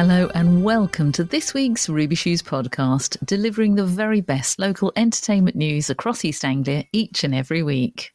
Hello and welcome to this week's Ruby Shoes podcast, delivering the very best local entertainment news across East Anglia each and every week.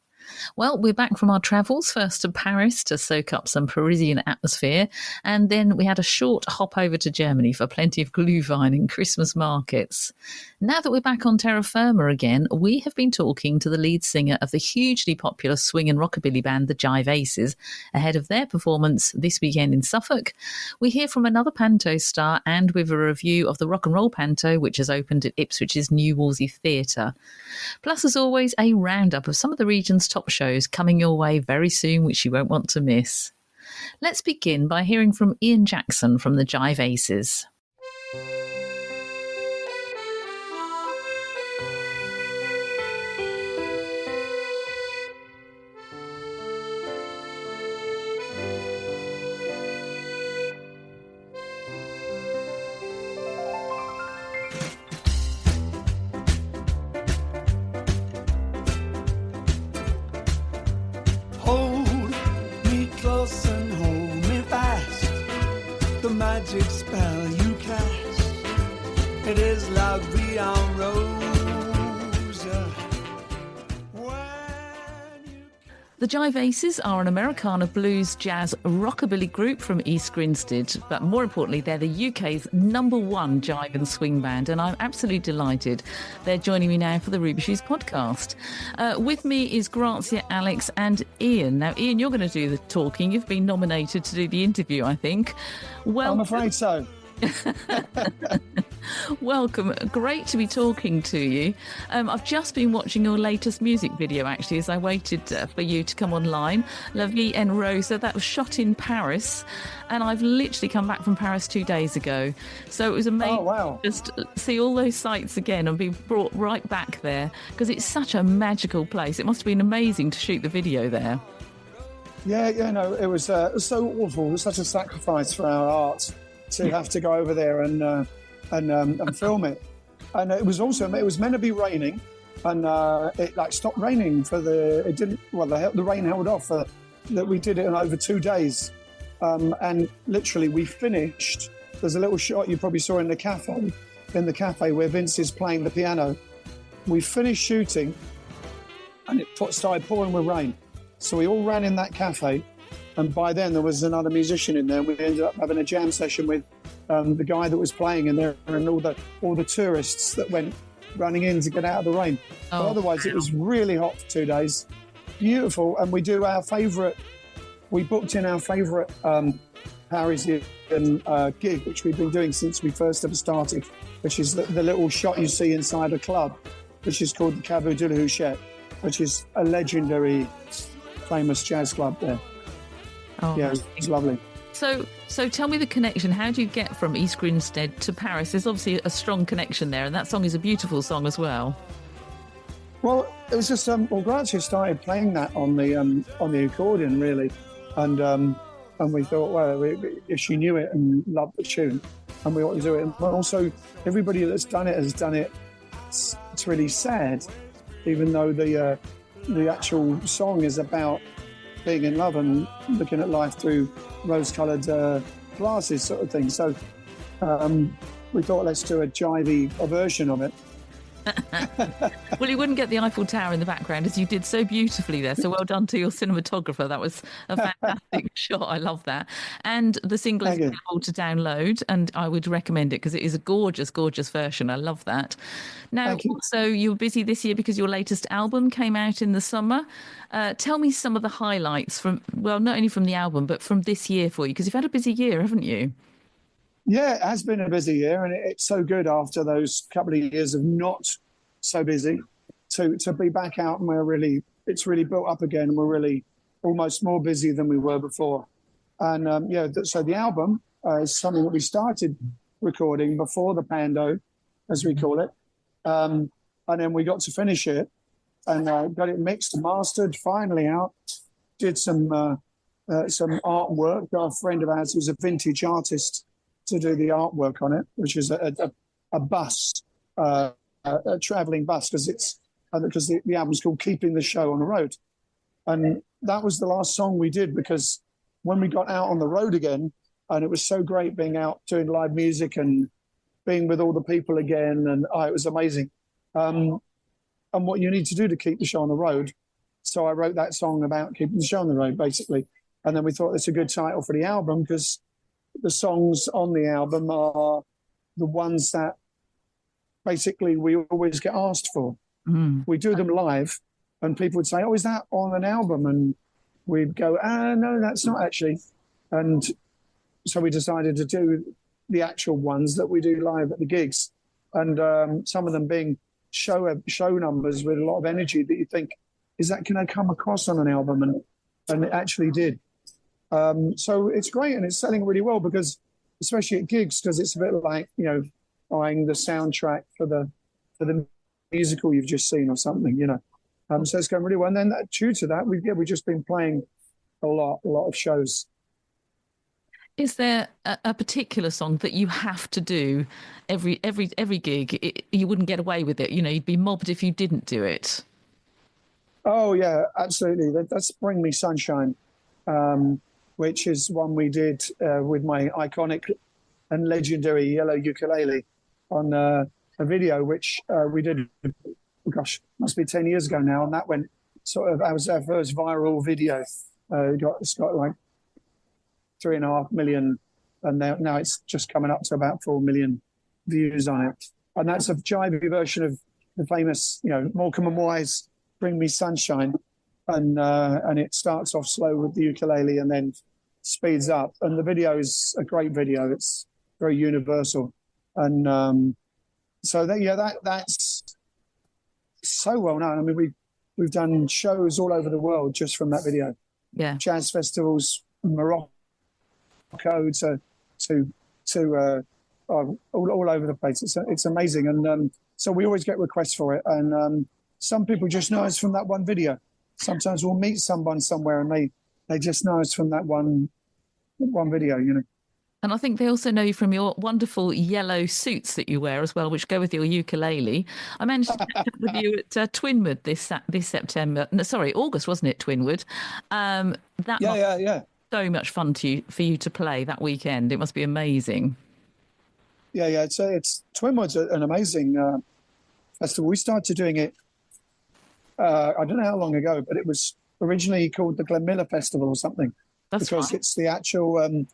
Well, we're back from our travels, first to Paris to soak up some Parisian atmosphere, and then we had a short hop over to Germany for plenty of Glühwein and Christmas markets. Now that we're back on terra firma again, we have been talking to the lead singer of the hugely popular swing and rockabilly band, the Jive Aces, ahead of their performance this weekend in Suffolk. We hear from another Panto star and with a review of the Rock and Roll Panto, which has opened at Ipswich's new Wolsey Theatre. Plus, as always, a roundup of some of the region's top shows coming your way very soon, which you won't want to miss. Let's begin by hearing from Ian Jackson from the Jive Aces. Magic spell you cast, it is la vie en rose. The Jive Aces are an Americana blues jazz rockabilly group from East Grinstead, but more importantly, they're the UK's #1 jive and swing band, and I'm absolutely delighted they're joining me now for the Ruby Shoes podcast. With me is Grazia, Alex and Ian. Now, Ian, you're going to do the talking. You've been nominated to do the interview, I think. Well, I'm afraid so. Welcome. Great to be talking to you. I've just been watching your latest music video, actually, as I waited for you to come online. La Vie en Rose. That was shot in Paris, and I've literally come back from Paris 2 days ago. So it was amazing. Oh, wow. Just see all those sights again and be brought right back there, because it's such a magical place. It must have been amazing to shoot the video there. Yeah, no, it was so awful. It was such a sacrifice for our art to have to go over there and film it. And it was meant to be raining, and it stopped raining the rain held off. That we did it in over 2 days, and literally we finished. There's a little shot you probably saw in the cafe where Vince is playing the piano. We finished shooting, and it started pouring with rain. So we all ran in that cafe, and by then there was another musician in there. We ended up having a jam session with the guy that was playing in there, and all the tourists that went running in to get out of the rain. Oh, but otherwise, It was really hot for 2 days. Beautiful, and we booked in our favourite Parisian gig, which we've been doing since we first ever started, which is the little shot you see inside a club, which is called the Caveau de la Huchette, which is a legendary, famous jazz club there. Oh, yeah, it's lovely. So tell me the connection. How do you get from East Grinstead to Paris? There's obviously a strong connection there, and that song is a beautiful song as well. Well, it was just Grazia started playing that on the accordion, really, and we thought, well, if she knew it and loved the tune, and we ought to do it. But also, everybody that's done it has done it. It's really sad, even though the actual song is about being in love and looking at life through rose-coloured glasses, sort of thing. So we thought, let's do a version of it. Well, you wouldn't get the Eiffel Tower in the background, as you did so beautifully there. So well done to your cinematographer. That was a fantastic shot. I love that. And the single is available to download, and I would recommend it because it is a gorgeous, gorgeous version. I love that. Now, also, you were busy this year because your latest album came out in the summer. Tell me some of the highlights from, well, not only from the album, but from this year for you, because you've had a busy year, haven't you? Yeah, it has been a busy year, and it's so good after those couple of years of not so busy to be back out, and it's really built up again, and we're really almost more busy than we were before. And so the album is something that we started recording before the Panto, as we call it, and then we got to finish it and got it mixed and mastered, finally out. Did some artwork. Got a friend of ours who's a vintage artist to do the artwork on it, which is a bus, a travelling bus, because the album's called Keeping the Show on the Road. And that was the last song we did, because when we got out on the road again, And it was so great being out doing live music and being with all the people again. And it was amazing. And what you need to do to keep the show on the road. So I wrote that song about keeping the show on the road, basically. And then we thought it's a good title for the album because the songs on the album are the ones that basically we always get asked for. We do them live and people would say, oh, is that on an album? And we'd go, no, that's not actually. And so we decided to do the actual ones that we do live at the gigs. And some of them being show numbers with a lot of energy that you think, can I come across on an album? And it actually did. So it's great and it's selling really well because, especially at gigs, because it's a bit like, buying the soundtrack for the musical you've just seen or something, So it's going really well. And then due to that, we've just been playing a lot of shows. Is there a particular song that you have to do every gig? You wouldn't get away with it. You'd be mobbed if you didn't do it. Oh, yeah, absolutely. That's Bring Me Sunshine, which is one we did with my iconic and legendary yellow ukulele on a video, which we did, must be 10 years ago now. And that went that was our first viral video. It's got like 3.5 million, and now it's just coming up to about 4 million views on it. And that's a Jive version of the famous, Morecambe and Wise Bring Me Sunshine. And it starts off slow with the ukulele and then speeds up. And the video is a great video. It's very universal. And that's so well known. I mean, we've done shows all over the world just from that video. Yeah. Jazz festivals, Morocco, to all over the place. It's amazing, and so we always get requests for it. And some people just know us from that one video. Sometimes we'll meet someone somewhere, and they just know us from that one video. And I think they also know you from your wonderful yellow suits that you wear as well, which go with your ukulele. I managed to catch up with you at Twinwood this September. No, sorry, August, wasn't it, Twinwood? Yeah. So much fun for you to play that weekend. It must be amazing. Yeah. It's Twinwood's an amazing festival. We started doing it, I don't know how long ago, but it was originally called the Glenmiller Festival or something. That's because right. It's the actual...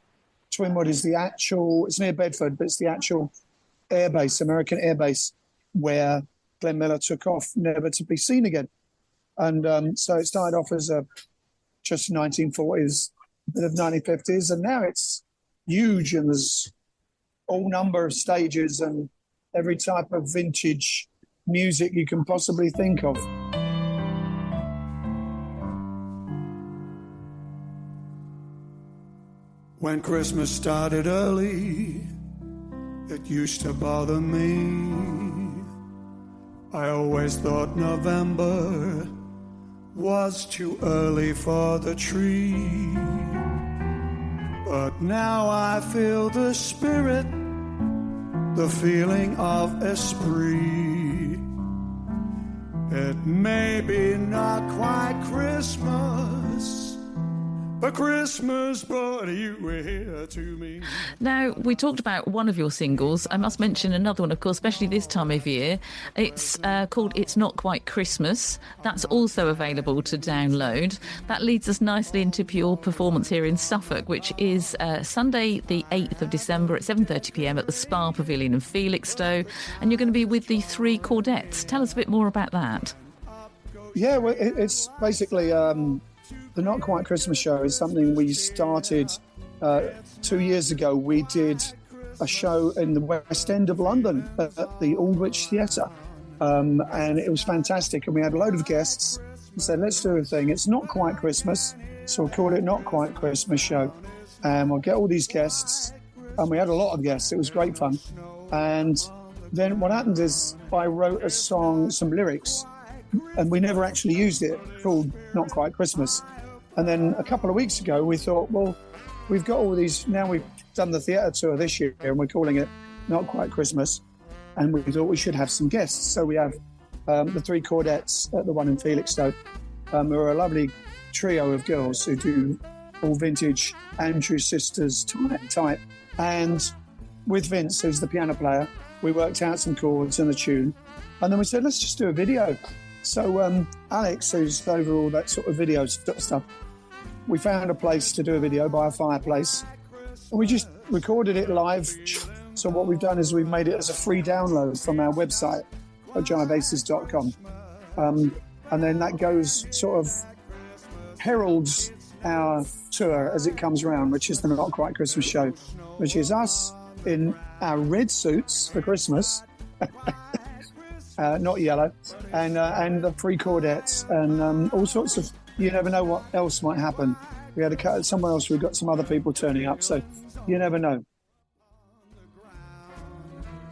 Twinwood is it's near Bedford, but it's the actual airbase, American airbase, where Glenmiller took off, never to be seen again. And so it started off as just 1940s, a bit of 1950s, and now it's huge, and there's all number of stages and every type of vintage music you can possibly think of. When Christmas started early, it used to bother me. I always thought November was too early for the tree. But now I feel the spirit, the feeling of esprit. It may be not quite Christmas, but Christmas brought you here to me. Now, we talked about one of your singles. I must mention another one, of course, especially this time of year. It's called It's Not Quite Christmas. That's also available to download. That leads us nicely into your performance here in Suffolk, which is Sunday, the 8th of December at 7:30pm at the Spa Pavilion in Felixstowe. And you're going to be with the Three Chordettes. Tell us a bit more about that. Yeah, well, it's basically... The Not Quite Christmas show is something we started 2 years ago. We did a show in the West End of London at the Aldwych Theatre, and it was fantastic. And we had a load of guests. We said, let's do a thing. It's not quite Christmas, so we'll call it Not Quite Christmas Show. And we'll get all these guests, and we had a lot of guests. It was great fun. And then what happened is I wrote a song, some lyrics, and we never actually used it, called Not Quite Christmas. And then a couple of weeks ago, we thought, well, we've got all these, now we've done the theatre tour this year, and we're calling it Not Quite Christmas, and we thought we should have some guests. So we have the Three Chordettes at the one in Felixstowe, who are a lovely trio of girls who do all vintage Andrew Sisters type. And with Vince, who's the piano player, we worked out some chords and a tune. And then we said, let's just do a video. So Alex, who's over all that sort of video stuff, we found a place to do a video by a fireplace. And we just recorded it live. So what we've done is we've made it as a free download from our website at jiveaces.com. And then that goes sort of heralds our tour as it comes around, which is the Not Quite Christmas show, which is us in our red suits for Christmas, not yellow, and the free cordettes and all sorts of, you never know what else might happen. We had a cut somewhere else, we've got some other people turning up, so you never know.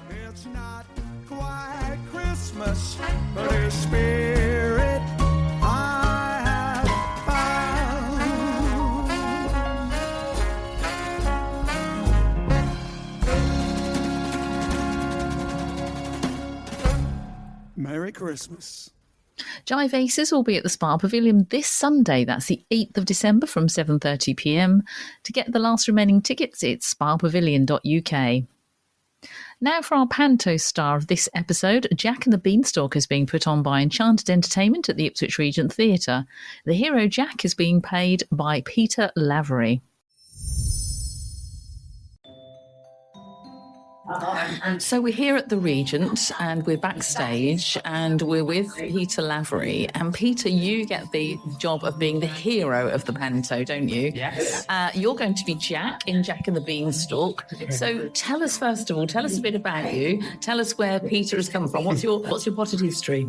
It's not quite Christmas, but his spirit I have found. Merry Christmas. Jive Aces will be at the Spa Pavilion this Sunday. That's the 8th of December from 7:30 p.m. To get the last remaining tickets, it's spapavilion.uk. Now for our Panto star of this episode, Jack and the Beanstalk is being put on by Enchanted Entertainment at the Ipswich Regent Theatre. The hero Jack is being played by Peter Lavery. So we're here at the Regent and we're backstage and we're with Peter Lavery. And Peter, you get the job of being the hero of the Panto, don't you? Yes. You're going to be Jack in Jack and the Beanstalk. So tell us, first of all, tell us a bit about you. Tell us where Peter has come from. What's your potted history?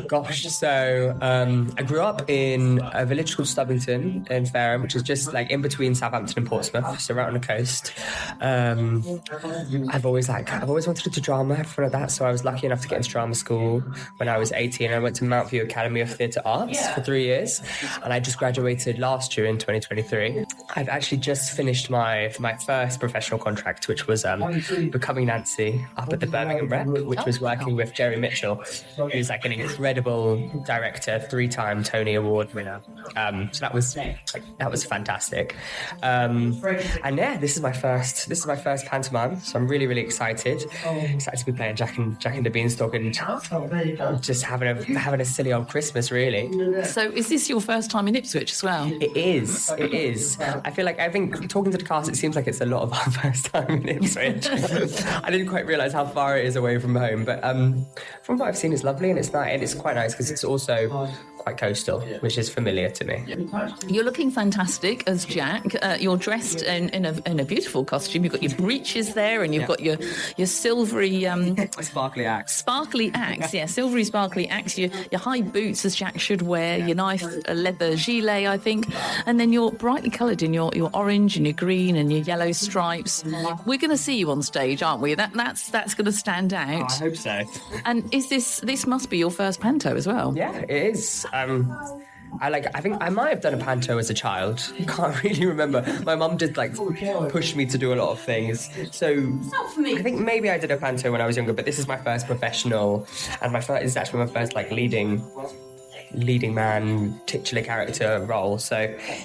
Gosh, so I grew up in a village called Stubbington in Fareham, which is just like in between Southampton and Portsmouth, so right on the coast. I've always wanted to do drama, everything like that. So I was lucky enough to get into drama school when I was 18. I went to Mount View Academy of Theatre Arts for 3 years, and I just graduated last year in 2023. I've actually just finished my first professional contract, which was Becoming Nancy up at the Birmingham Rep, which was working with Jerry Mitchell, who's like an incredible director, 3-time Tony Award winner. So that was fantastic. And yeah, this is my first pantomime, so I'm really excited to be playing Jack and the Beanstalk and just having a silly old Christmas, really. So is this your first time in Ipswich as well? It is. I think talking to the cast, it seems like it's a lot of our first time in Ipswich. I didn't quite realise how far it is away from home, but from what I've seen, it's lovely and it's quite nice because it's also quite coastal, which is familiar to me. You're looking fantastic as Jack. You're dressed in a beautiful costume. You've got your breeches there, and you've got your silvery sparkly axe. Silvery sparkly axe. Your high boots, as Jack should wear. Your nice leather gilet, I think, and then you're brightly coloured in your orange and your green and your yellow stripes. We're going to see you on stage, aren't we? That's going to stand out. I hope so. And is this must be your first panto as well? Yeah, it is. I think I might have done a panto as a child. Can't really remember. My mum did push me to do a lot of things. So I think maybe I did a panto when I was younger, but this is my first professional, and this is actually my first leading man titular character role, so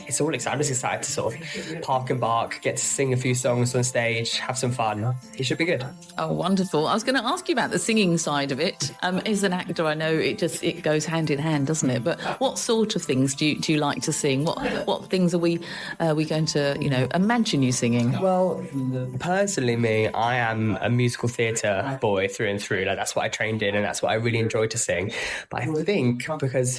it's all exciting. I'm just excited to sort of park and bark, get to sing a few songs on stage, have some fun. It should be good. Oh, wonderful. I was going to ask you about the singing side of it. As an actor, I know it goes hand in hand, doesn't it? But what sort of things do you like to sing? What things are we going to imagine you singing? Well, personally, I am a musical theatre boy through and through. That's what I trained in, and that's what I really enjoy to sing. But I think because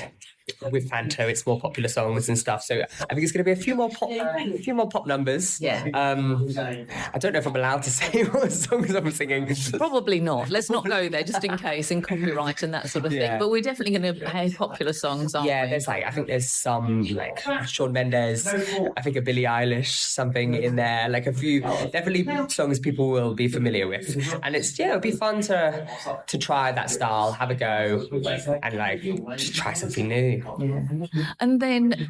with Panto, it's more popular songs and stuff, so I think it's going to be a few more pop numbers. Yeah. I don't know if I'm allowed to say what songs I'm singing. Probably not. Let's not go there, just in case, in copyright and that sort of thing. But we're definitely going to play popular songs, aren't we? Yeah, I think there's some Shawn Mendes, I think a Billie Eilish, something in there, a few definitely songs people will be familiar with, and it'll be fun to try that style, have a go, and just try something new. Yeah. And then,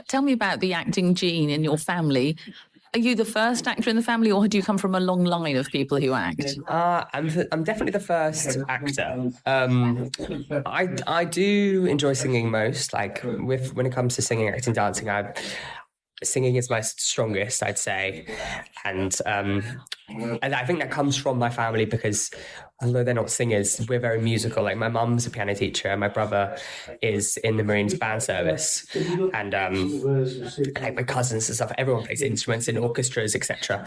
tell me about the acting gene in your family. Are you the first actor in the family, or do you come from a long line of people who act? I'm definitely the first actor. I do enjoy singing most. When it comes to singing, acting, dancing, singing is my strongest, I'd say. And I think that comes from my family because although they're not singers, we're very musical. Like my mum's a piano teacher and my brother is in the Marines band service. And like my cousins and stuff, everyone plays instruments in orchestras, etc.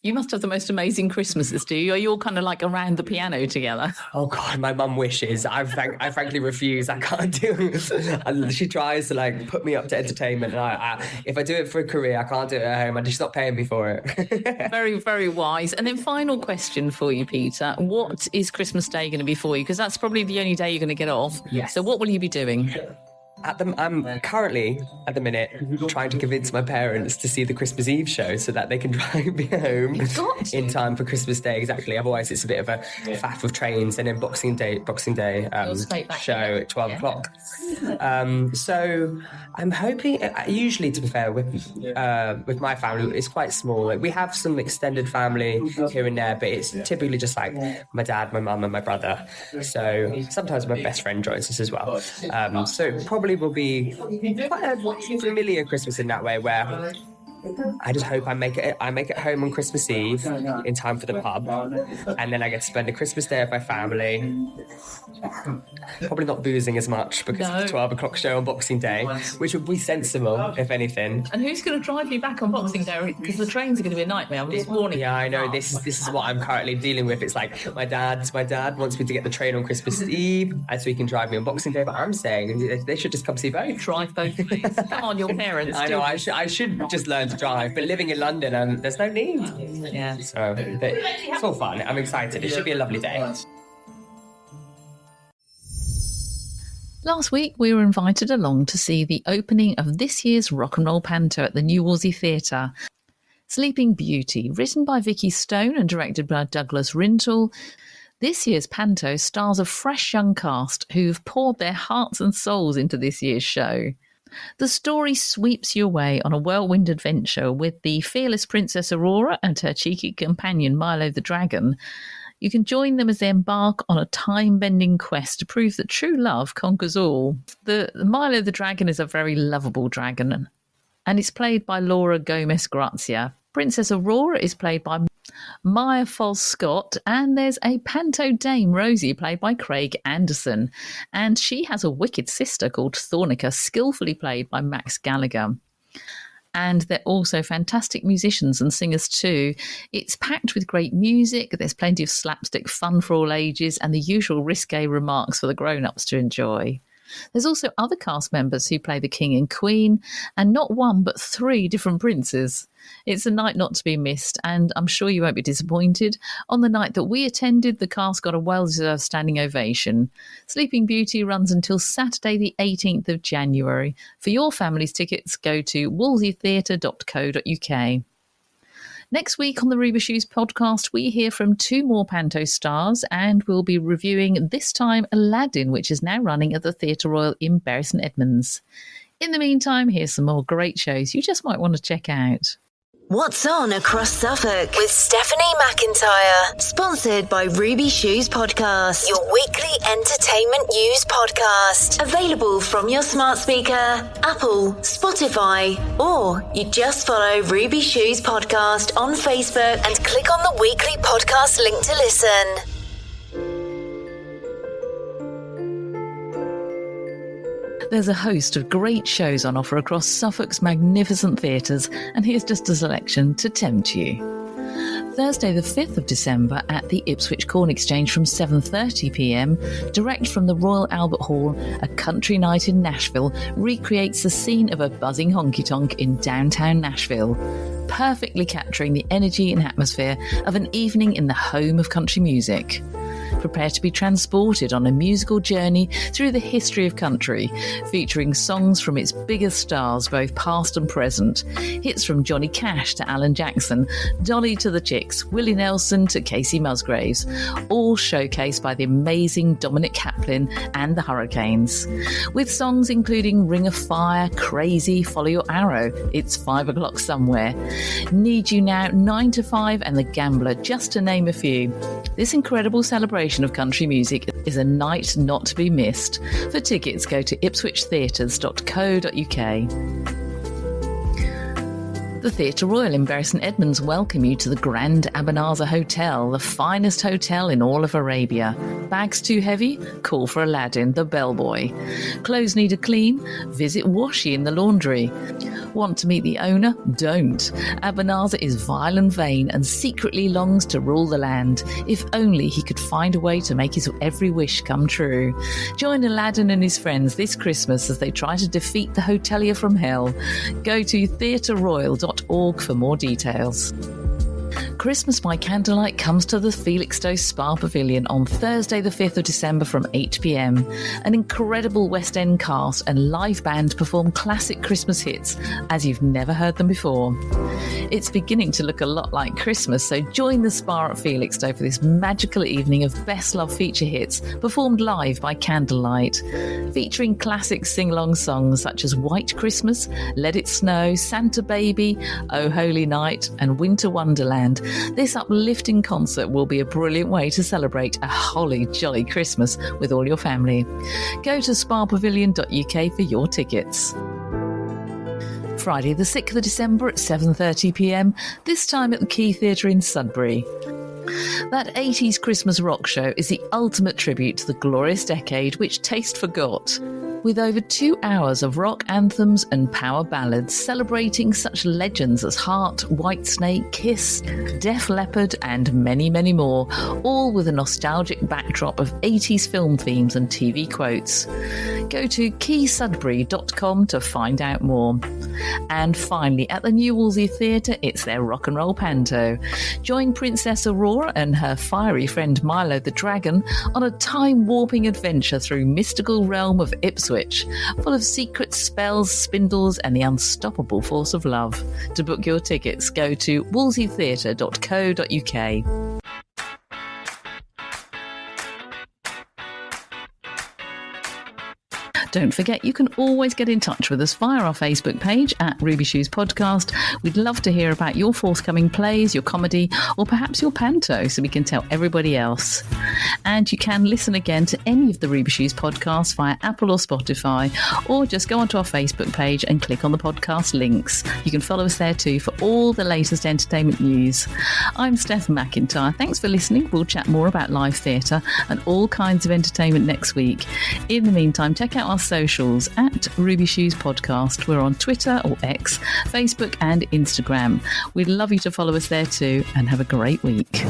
You must have the most amazing Christmases, do you? Are you all kind of like around the piano together? Oh God, my mum wishes. I frankly refuse. I can't do it. She tries to like put me up to entertainment. And if I do it for a career, I can't do it at home. And she's not paying me for it. Very, very wise. And then final question for you, Peter. What is Christmas Day going to be for you? Because that's probably the only day you're going to get off. Yes. So what will you be doing? I'm currently, at the minute, trying to convince my parents to see the Christmas Eve show so that they can drive me home in time for Christmas Day. Exactly. Otherwise, it's a bit of a faff with trains and then Boxing Day show at 12 o'clock. So I'm hoping. Usually, to be fair, with my family, it's quite small. Like, we have some extended family here and there, but it's typically just like my dad, my mum, and my brother. So sometimes my best friend joins us as well. So it probably will be quite a familiar Christmas in that way, where I just hope I make it home on Christmas Eve in time for the pub, and then I get to spend a Christmas Day with my family. Probably not boozing as much because of the 12 o'clock show on Boxing Day, which would be sensible, if anything. And who's going to drive you back on Boxing Day? Because the trains are going to be a nightmare. I'm just warning you. Yeah, I know. This is what I'm currently dealing with. It's like my dad wants me to get the train on Christmas Eve, and so he can drive me on Boxing Day. But I'm saying they should just come see both. Drive both ways. Come on, your parents. I know. I should just learn to drive. But living in London, there's no need. Yeah. So it's all fun. I'm excited. It should be a lovely day. Last week, we were invited along to see the opening of this year's Rock and Roll Panto at the New Wolsey Theatre. Sleeping Beauty, written by Vicky Stone and directed by Douglas Rintoul. This year's Panto stars a fresh young cast who've poured their hearts and souls into this year's show. The story sweeps you away on a whirlwind adventure with the fearless Princess Aurora and her cheeky companion Milo the Dragon. You can join them as they embark on a time-bending quest to prove that true love conquers all. The Milo the Dragon is a very lovable dragon, and it's played by Laura Gomez-Grazia. Princess Aurora is played by Maya Falls-Scott, and there's a Panto Dame, Rosie, played by Craig Anderson. And she has a wicked sister called Thornica, skillfully played by Max Gallagher. And they're also fantastic musicians and singers too. It's packed with great music, there's plenty of slapstick fun for all ages, and the usual risque remarks for the grown-ups to enjoy. There's also other cast members who play the king and queen, and not one but 3 different princes. It's a night not to be missed, and I'm sure you won't be disappointed. On the night that we attended, the cast got a well-deserved standing ovation. Sleeping Beauty runs until Saturday the 18th of January. For your family's tickets, go to wolseytheatre.co.uk. Next week on the Ruby Shoes podcast, we hear from 2 more Panto stars, and we'll be reviewing this time Aladdin, which is now running at the Theatre Royal in Bury St Edmunds. In the meantime, here's some more great shows you just might want to check out. What's on across Suffolk with Stephanie McIntyre. Sponsored by Ruby Shoes Podcast, your weekly entertainment news podcast. Available from your smart speaker, Apple, Spotify, or you just follow Ruby Shoes Podcast on Facebook and click on the weekly podcast link to listen. There's a host of great shows on offer across Suffolk's magnificent theatres, and here's just a selection to tempt you. Thursday the 5th of December at the Ipswich Corn Exchange from 7:30pm, direct from the Royal Albert Hall, A Country Night in Nashville recreates the scene of a buzzing honky-tonk in downtown Nashville, perfectly capturing the energy and atmosphere of an evening in the home of country music. Prepare to be transported on a musical journey through the history of country, featuring songs from its biggest stars, both past and present. Hits from Johnny Cash to Alan Jackson, Dolly to the Chicks, Willie Nelson to Casey Musgraves, all showcased by the amazing Dominic Kaplan and the Hurricanes. With songs including Ring of Fire, Crazy, Follow Your Arrow, It's 5 O'Clock Somewhere, Need You Now, 9 to 5 and The Gambler, just to name a few. This incredible celebration of country music is a night not to be missed. For tickets, go to ipswichtheatres.co.uk. The Theatre Royal in Bury St Edmunds welcome you to the Grand Abanazar Hotel, the finest hotel in all of Arabia. Bags too heavy? Call for Aladdin, the bellboy. Clothes need a clean? Visit Washi in the laundry. Want to meet the owner? Don't. Abanazar is vile and vain and secretly longs to rule the land. If only he could find a way to make his every wish come true. Join Aladdin and his friends this Christmas as they try to defeat the hotelier from hell. Go to theatreroyal.org for more details. Christmas by Candlelight comes to the Felixstowe Spa Pavilion on Thursday the 5th of December from 8 p.m. An incredible West End cast and live band perform classic Christmas hits as you've never heard them before. It's beginning to look a lot like Christmas, so join the Spa at Felixstowe for this magical evening of best love feature hits performed live by Candlelight. Featuring classic sing-along songs such as White Christmas, Let It Snow, Santa Baby, Oh Holy Night and Winter Wonderland. This uplifting concert will be a brilliant way to celebrate a holly jolly Christmas with all your family. Go to spapavilion.uk for your tickets. Friday the 6th of December at 7:30 p.m, this time at the Key Theatre in Sudbury. That 80s Christmas rock show is the ultimate tribute to the glorious decade which taste forgot. With over 2 hours of rock anthems and power ballads celebrating such legends as Heart, Whitesnake, Kiss, Def Leppard and many, many more, all with a nostalgic backdrop of 80s film themes and TV quotes. Go to keysudbury.com to find out more. And finally, at the new Wolsey Theatre, it's their Rock and Roll Panto. Join Princess Aurora and her fiery friend Milo the Dragon on a time-warping adventure through mystical realm of Ipswich, full of secrets, spells, spindles and the unstoppable force of love. To book your tickets, go to wolseytheatre.co.uk. Don't forget, you can always get in touch with us via our Facebook page at Ruby Shoes Podcast. We'd love to hear about your forthcoming plays, your comedy, or perhaps your panto, so we can tell everybody else. And you can listen again to any of the Ruby Shoes podcasts via Apple or Spotify, or just go onto our Facebook page and click on the podcast links. You can follow us there too for all the latest entertainment news. I'm Steph McIntyre. Thanks for listening. We'll chat more about live theatre and all kinds of entertainment next week. In the meantime, check out our socials at Ruby Shoes Podcast. We're on Twitter or X, Facebook and Instagram. We'd love you to follow us there too, and have a great week.